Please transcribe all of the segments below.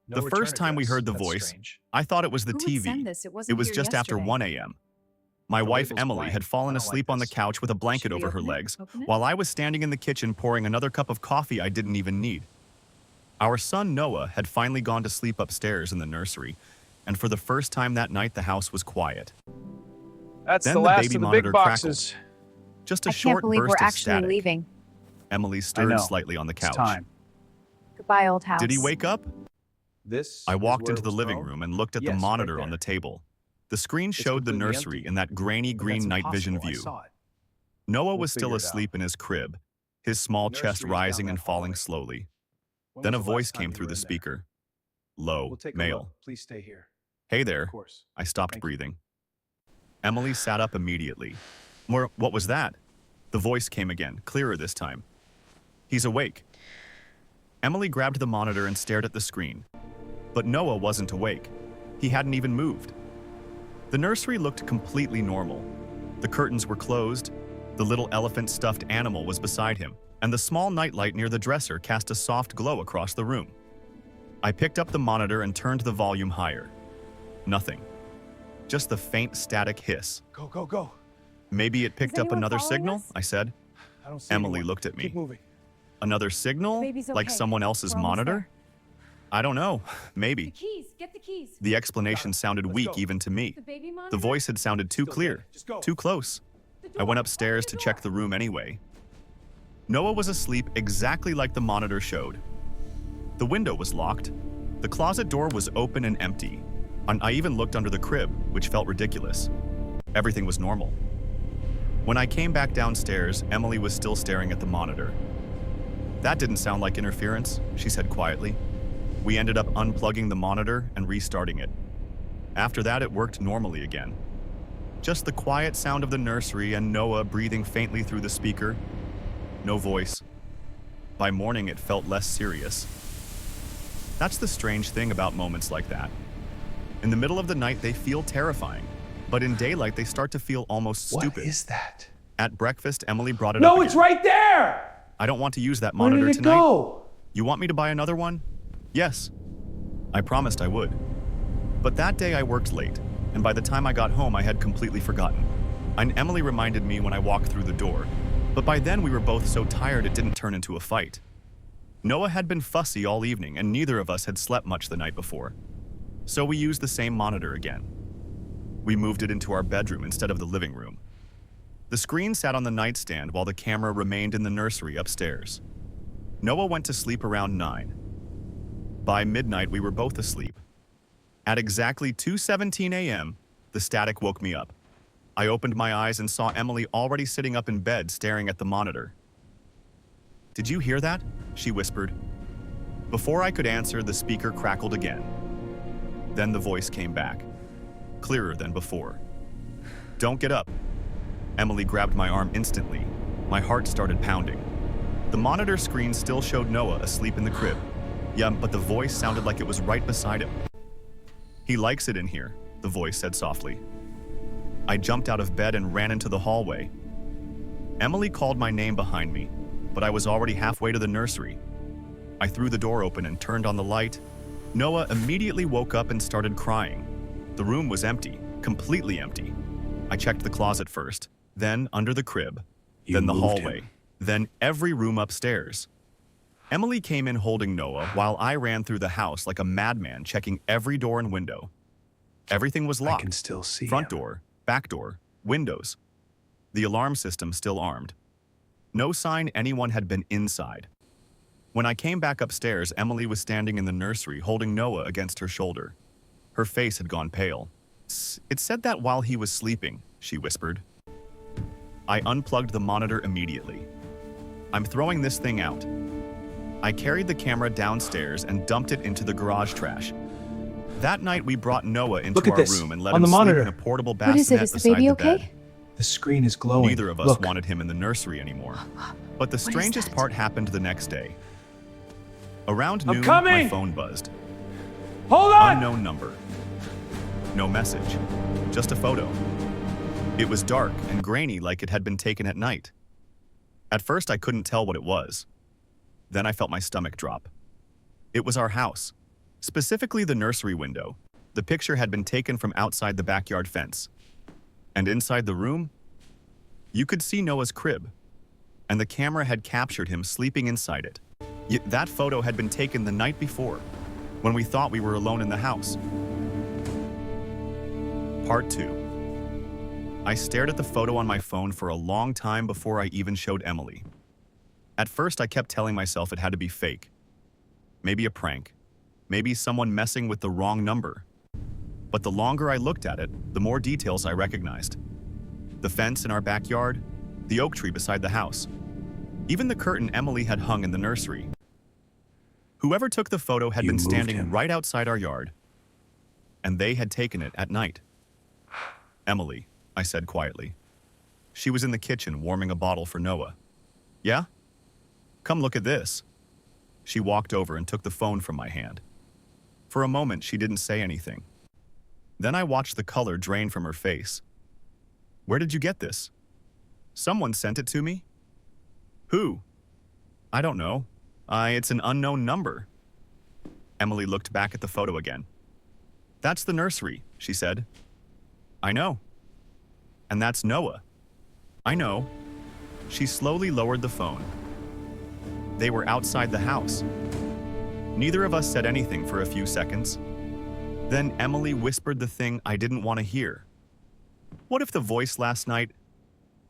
No The return first time we address. heard the That's voice, strange. I thought it was the Who would send TV. this? It It wasn't was here just after yesterday. 1 a.m. My The wife label's Emily blank. had I fallen don't like asleep on the this. couch with a blanket Should we over her open it? legs, Open it? while I was standing in the kitchen pouring another cup of coffee I didn't even need. Our son Noah had finally gone to sleep upstairs in the nursery, and for the first time that night the house was quiet. That's Then the the last baby of the monitor big boxes. Just a I can't short believe we're burst of actually static. leaving. Emily I stirred know. slightly on the It's couch. time. Goodbye, old house. Did he wake up? This. I is walked where into it the was living thrown? room and looked at the Yes, right monitor on there. the table. The screen showed the completely nursery empty. in that grainy But green that's night vision impossible. I view. saw it. Noah We'll was still figure it out. asleep in his crib, his small chest Nursery's rising down and that falling hallway. slowly. When Then a was the voice last time came you through were the in there? speaker. Low, We'll take a male. look. Please stay here. Hey Of there. course. I stopped Thank you. breathing. Emily sat up immediately. What was that? The voice came again, clearer this time. He's awake. Emily grabbed the monitor and stared at the screen. But Noah wasn't awake. He hadn't even moved. The nursery looked completely normal. The curtains were closed, the little elephant stuffed animal was beside him, and the small nightlight near the dresser cast a soft glow across the room. I picked up the monitor and turned the volume higher. Nothing. Just the faint static hiss. Go, go, go. Maybe it picked up anyone another following signal, us? I said. I don't see Emily anyone. looked at me. Keep moving. Another signal? The baby's Like okay. someone else's We're almost monitor? there. I don't know. The Maybe. keys. Get the keys. The explanation sounded Let's weak go. even to me. The baby monitor. The voice had sounded too Still clear, dead. Just go. too close. The I went door. upstairs to Open the check door. the room anyway. Noah was asleep exactly like the monitor showed. The window was locked. The closet door was open and empty. And I even looked under the crib, which felt ridiculous. Everything was normal. When I came back downstairs, Emily was still staring at the monitor. That didn't sound like interference, she said quietly. We ended up unplugging the monitor and restarting it. After that, it worked normally again. Just the quiet sound of the nursery and Noah breathing faintly through the speaker. No voice. By morning, it felt less serious. That's the strange thing about moments like that. In the middle of the night, they feel terrifying, but in daylight, they start to feel almost stupid. What is that? At breakfast, Emily brought it up No, again. it's right there! I don't want to use that Where monitor did it tonight. go? You want me to buy another one? Yes. I promised I would. But that day I worked late, and by the time I got home, I had completely forgotten. And Emily reminded me when I walked through the door, but by then we were both so tired it didn't turn into a fight. Noah had been fussy all evening, and neither of us had slept much the night before. So we used the same monitor again. We moved it into our bedroom instead of the living room. The screen sat on the nightstand while the camera remained in the nursery upstairs. Noah went to sleep around 9. By midnight, we were both asleep. At exactly 2:17 a.m., the static woke me up. I opened my eyes and saw Emily already sitting up in bed staring at the monitor. "Did you hear that?" she whispered. Before I could answer, the speaker crackled again. Then the voice came back, clearer than before. "Don't get up." Emily grabbed my arm instantly. My heart started pounding. The monitor screen still showed Noah asleep in the crib. Yeah, but the voice sounded like it was right beside him. "He likes it in here," the voice said softly. I jumped out of bed and ran into the hallway. Emily called my name behind me, but I was already halfway to the nursery. I threw the door open and turned on the light. Noah immediately woke up and started crying. The room was empty, completely empty. I checked the closet first, then under the crib, then the hallway, then every room upstairs. Emily came in holding Noah while I ran through the house like a madman, checking every door and window. Everything was I locked. can still see Front him. door, back door, windows. The alarm system still armed. No sign anyone had been inside. When I came back upstairs, Emily was standing in the nursery holding Noah against her shoulder. Her face had gone pale. "It said that while he was sleeping," she whispered. I unplugged the monitor immediately. "I'm throwing this thing out." I carried the camera downstairs and dumped it into the garage trash. That night, we brought Noah into Look at our this, room and let on him the sleep monitor. in a portable What is bassinet it? Is the beside baby the okay? bed. The screen is glowing. Neither of us Look. wanted him in the nursery anymore. But the is strangest that? part happened the next day. Around I'm noon, my coming! phone buzzed. Hold on! Unknown number. No message. Just a photo. It was dark and grainy like it had been taken at night. At first, I couldn't tell what it was. Then I felt my stomach drop. It was our house, Specifically the nursery window. The picture had been taken from outside the backyard fence. And inside the room, you could see Noah's crib. And the camera had captured him sleeping inside it. Yet that photo had been taken the night before, when we thought we were alone in the house. Part 2. I stared at the photo on my phone for a long time before I even showed Emily. At first, I kept telling myself it had to be fake. Maybe a prank. Maybe someone messing with the wrong number. But the longer I looked at it, the more details I recognized. The fence in our backyard, the oak tree beside the house, even the curtain Emily had hung in the nursery. Whoever took the photo had been standing right outside our yard, and they had taken it at night. Emily, I said quietly. She was in the kitchen warming a bottle for Noah. Yeah? Come look at this. She walked over and took the phone from my hand. For a moment, she didn't say anything. Then I watched the color drain from her face. Where did you get this? Someone sent it to me? Who? I don't know. It's an unknown number. Emily looked back at the photo again. That's the nursery, she said. I know. And that's Noah. I know. She slowly lowered the phone. They were outside the house. Neither of us said anything for a few seconds. Then Emily whispered the thing I didn't want to hear. What if the voice last night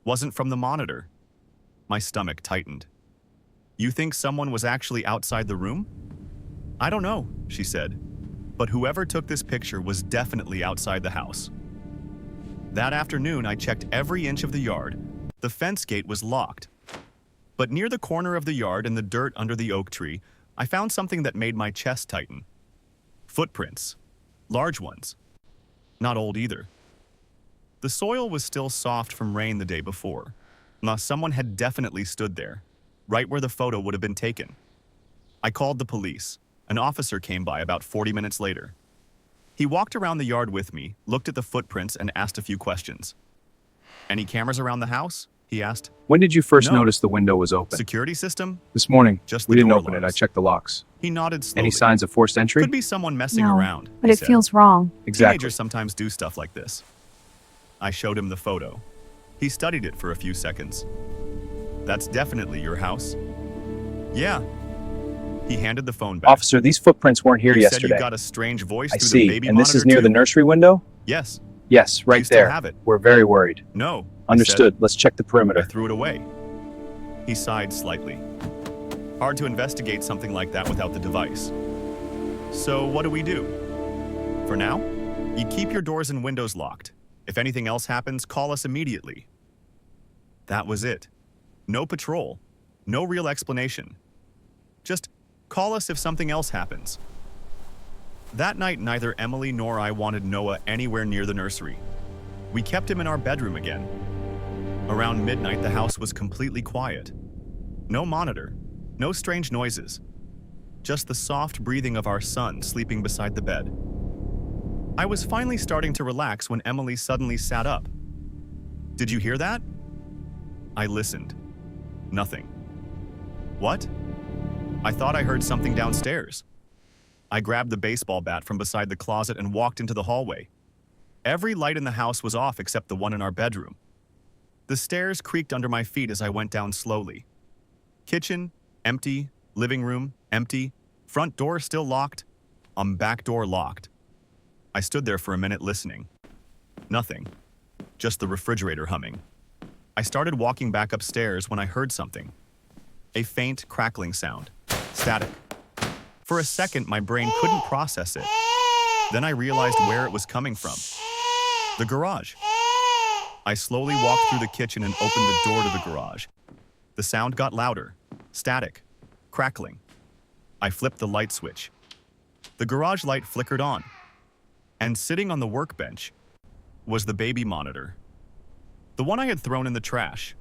wasn't from the monitor? My stomach tightened. You think someone was actually outside the room? I don't know, she said. But whoever took this picture was definitely outside the house. That afternoon, I checked every inch of the yard. The fence gate was locked. But near the corner of the yard in the dirt under the oak tree, I found something that made my chest tighten. Footprints. Large ones. Not old either. The soil was still soft from rain the day before. Now someone had definitely stood there, right where the photo would have been taken. I called the police. An officer came by about 40 minutes later. He walked around the yard with me, looked at the footprints, and asked a few questions. Any cameras around the house? He asked. When did you first No. notice the window was open? Security system? This morning. Just We the didn't door open it. I alarms. checked the locks. He nodded slowly. Any signs of forced entry? Could be someone messing No, around, but he it said. feels wrong. Exactly. Teenagers sometimes do stuff like this. I showed him the photo. He studied it for a few seconds. That's definitely your house? Yeah. He handed the phone back. Officer, these footprints weren't here You said yesterday. you got a strange voice I through see. the baby And this is monitor near the too? nursery window? Yes. Yes, right you still there. have it? We're very worried. No. I Understood. said. Let's check the I perimeter. threw it away. He sighed slightly. Hard to investigate something like that without the device. So what do we do? For now, you keep your doors and windows locked. If anything else happens, call us immediately. That was it. No patrol. No real explanation. Just call us if something else happens. That night, neither Emily nor I wanted Noah anywhere near the nursery. We kept him in our bedroom again. Around midnight, the house was completely quiet. No monitor, no strange noises. Just the soft breathing of our son sleeping beside the bed. I was finally starting to relax when Emily suddenly sat up. Did you hear that? I listened. Nothing. What? I thought I heard something downstairs. I grabbed the baseball bat from beside the closet and walked into the hallway. Every light in the house was off except the one in our bedroom. The stairs creaked under my feet as I went down slowly. Kitchen, empty. Living room, empty. Front door still locked. Back door locked. I stood there for a minute listening. Nothing. Just the refrigerator humming. I started walking back upstairs when I heard something. A faint crackling sound. Static. For a second, my brain couldn't process it. Then I realized where it was coming from. The garage. I slowly walked through the kitchen and opened the door to the garage. The sound got louder. Static. Crackling. I flipped the light switch. The garage light flickered on. And sitting on the workbench was the baby monitor. The one I had thrown in the trash.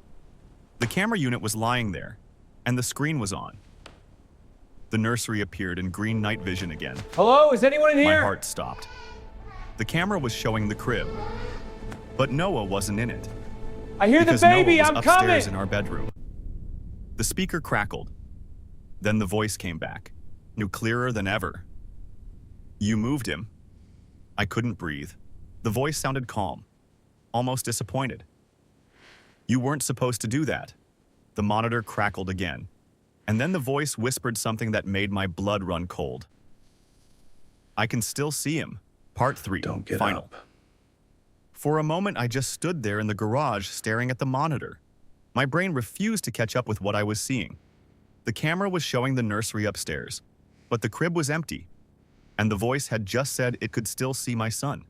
The camera unit was lying there, and the screen was on. The nursery appeared in green night vision again. Hello? Is anyone in My here? heart stopped. The camera was showing the crib, but Noah wasn't in it. I hear the Because baby. Noah I'm was coming. upstairs in our bedroom. The speaker crackled. Then the voice came back, new clearer than ever. You moved him. I couldn't breathe. The voice sounded calm, almost disappointed. You weren't supposed to do that. The monitor crackled again, and then the voice whispered something that made my blood run cold. I can still see him. Part 3, Don't get final. up. For a moment, I just stood there in the garage staring at the monitor. My brain refused to catch up with what I was seeing. The camera was showing the nursery upstairs, but the crib was empty, and the voice had just said it could still see my son.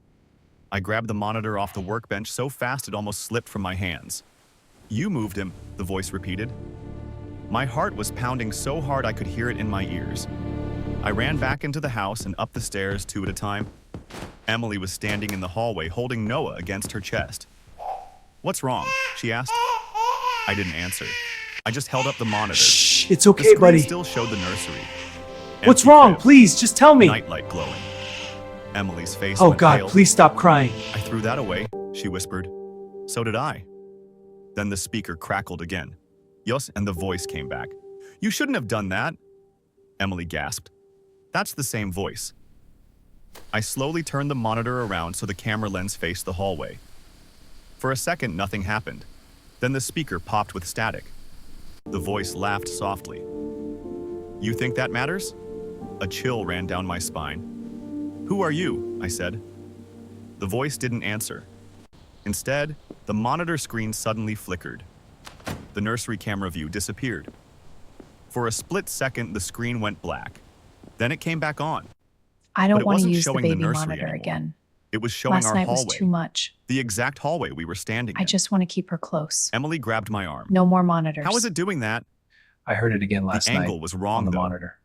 I grabbed the monitor off the workbench so fast it almost slipped from my hands. You moved him, the voice repeated. My heart was pounding so hard I could hear it in my ears. I ran back into the house and up the stairs 2 at a time. Emily was standing in the hallway holding Noah against her chest. "What's wrong?" she asked. I didn't answer. I just held up the monitor. Shh, it's The okay, screen buddy. still showed the nursery. What's Empty wrong? crib, Please, just tell me. Nightlight glowing. Emily's face Oh went God, pale. please stop crying. I threw that away, she whispered. So did I. Then the speaker crackled again. Yes, and the voice came back. "You shouldn't have done that," Emily gasped. "That's the same voice." I slowly turned the monitor around so the camera lens faced the hallway. For a second, nothing happened. Then the speaker popped with static. The voice laughed softly. "You think that matters?" A chill ran down my spine. "Who are you?" I said. The voice didn't answer. Instead, the monitor screen suddenly flickered. The nursery camera view disappeared. For a split second, the screen went black. Then it came back on. I But don't it want to wasn't use the showing the baby nursery monitor anymore. again. It was showing Last our night hallway, was too much. the exact hallway we were standing I in. just want to keep her close. Emily grabbed my arm. No more monitors. How is it doing that? I heard it again last The night angle was on wrong, the though. monitor.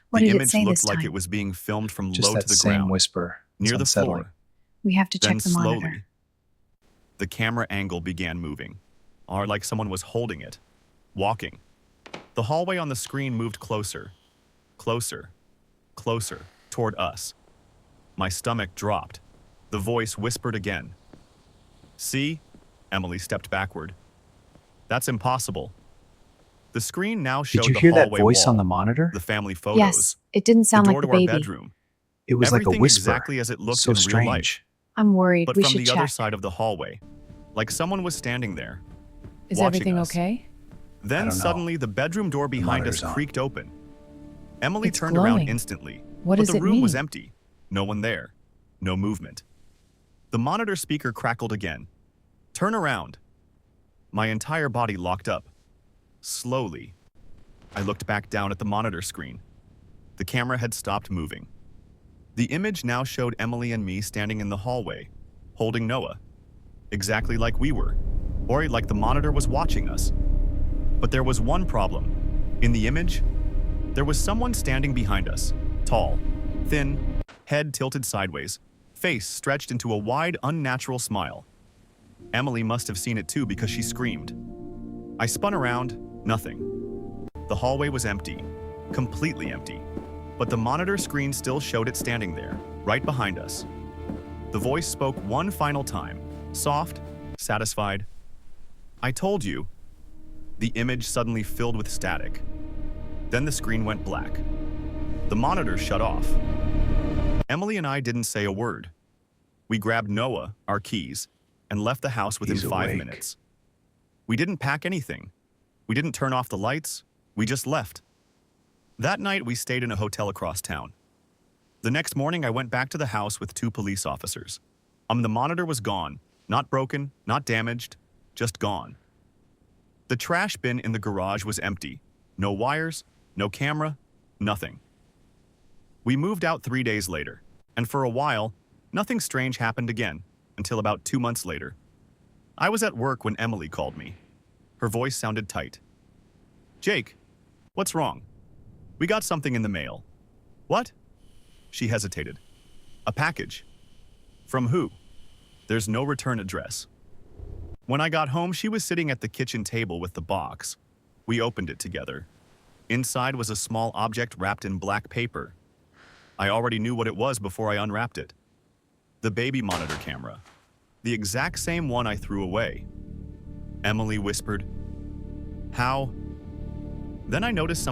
What The did it image say looked this like time? it was being filmed from Just low that to the same ground, whisper. It's near the unsettling. floor. We have to check Then the slowly, monitor. the camera angle began moving, or like someone was holding it, walking. The hallway on the screen moved closer, closer, closer, toward us. My stomach dropped. The voice whispered again. "See?" Emily stepped backward. "That's impossible." The screen now showed Did you the hear that hallway voice on wall, the monitor? the family photos, Yes, it didn't the sound door like to the our baby. bedroom. It was like a Everything whisper. exactly as it looked So in real life. strange. I'm worried. But We from should the check. other side of the hallway, like someone was standing there. Is watching everything us. okay? I Then don't know. suddenly the bedroom door behind us monitor's on. creaked open. Emily It's turned around glowing. instantly. What but does the it room was mean? empty. No one there. No movement. The monitor speaker crackled again. "Turn around." My entire body locked up. Slowly, I looked back down at the monitor screen. The camera had stopped moving. The image now showed Emily and me standing in the hallway, holding Noah. Exactly like we were, or like the monitor was watching us. But there was one problem. In the image, there was someone standing behind us, tall, thin, head tilted sideways, face stretched into a wide, unnatural smile. Emily must have seen it too because she screamed. I spun around, nothing. The hallway was empty, completely empty, but the monitor screen still showed it standing there, right behind us. The voice spoke one final time, soft, satisfied. "I told you." The image suddenly filled with static. Then the screen went black. The monitor shut off. Emily and I didn't say a word. We grabbed Noah, our keys, and left the house within He's 5 awake. minutes. We didn't pack anything. We didn't turn off the lights. We just left. That night, we stayed in a hotel across town. The next morning, I went back to the house with 2 police officers. The monitor was gone. Not broken, not damaged, just gone. The trash bin in the garage was empty. No wires, no camera, nothing. We moved out 3 days later, and for a while, nothing strange happened again, until about 2 months later. I was at work when Emily called me. Her voice sounded tight. "Jake, what's wrong? We got something in the mail." "What?" She hesitated. "A package." "From who?" "There's no return address." When I got home, she was sitting at the kitchen table with the box. We opened it together. Inside was a small object wrapped in black paper. I already knew what it was before I unwrapped it. The baby monitor camera. The exact same one I threw away. Emily whispered, "How?" Then I noticed something.